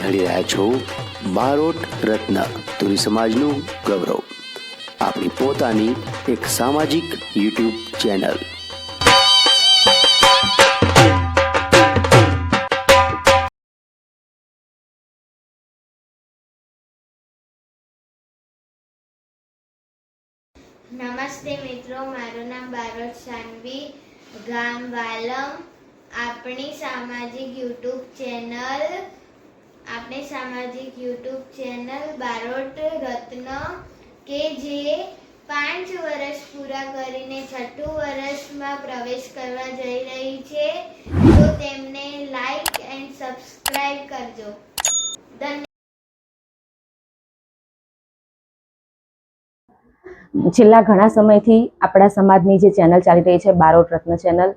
નિહાળી રહ્યા છો બારોટ રત્ન તુરી સમાજનું ગૌરવ, આપણી પોતાની એક સામાજિક યુટ્યુબ ચેનલ। નમસ્તે મિત્રો, મારું નામ બારોટ સાનવી, ગામ વાલમ। આપણી સામાજિક યુટ્યુબ ચેનલ બારોટ રત્ન કે જે 5 વર્ષ પૂરા કરીને 6ઠું વર્ષમાં પ્રવેશ કરવા જઈ રહી છે, તો તેમને લાઈક એન્ડ સબસ્ક્રાઇબ કરજો। ધન્યવાદ। છેલ્લા ઘણા સમયથી આપણા સમાજની જે ચેનલ ચાલી રહી છે બારોટ રત્ન ચેનલ,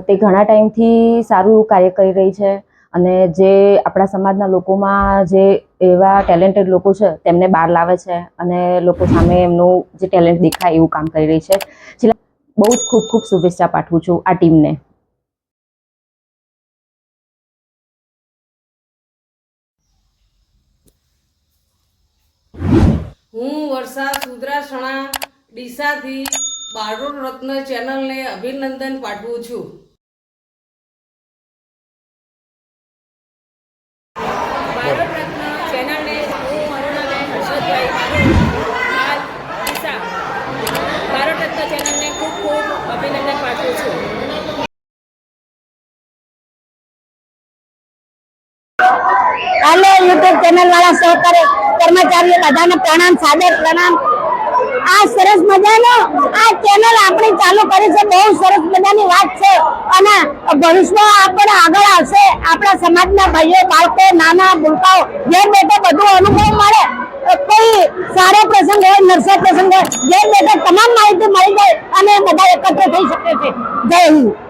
તે ઘણા ટાઈમથી સારું એવું કાર્ય કરી રહી છે અને જે આપણા સમાજના લોકોમાં જે એવા ટેલેન્ટેડ લોકો છે તેમને બહાર લાવે છે અને લોકો સામે એમનું જે ટેલેન્ટ દેખાય એવું કામ કરી રહી છે। છેલ્લા બહુ જ ખૂબ ખૂબ શુભેચ્છા પાઠવું છું આ ટીમને। હું વર્ષા સુદ્રાસણા ડીસાથી બારોટ રત્ન ચેનલને અભિનંદન પાઠવું છું। બારોટ રત્ન ચેનલને હું અરુણાબેન હર્ષદભાઈ હાલ ડીસા બારોટ રત્ન ચેનલને ખૂબ ખૂબ અભિનંદન પાઠવું છું। हेलो यूट्यूब चैनल वाला सहकारी कर्मचारी बधाने प्रणाम, सादर प्रणाम। आ सरस मजानो आ चैनल आपणे चालू करी छे, बहुत सरस मजानी વાત છે અને ભવિષ્યમાં આપણે આગળ આવશે। આપણા સમાજના ભાઈઓ બાળકો નાના ભૂલકાઓ જે બેટે બધું અનુભવ મળે, કોઈ સારો પ્રસંગ હોય નરસા પ્રસંગ હોય જે બેટે તમામ માહિતી મળી જાય અને બધા એકત્ર થઈ શકે છે। જય હિન્દ।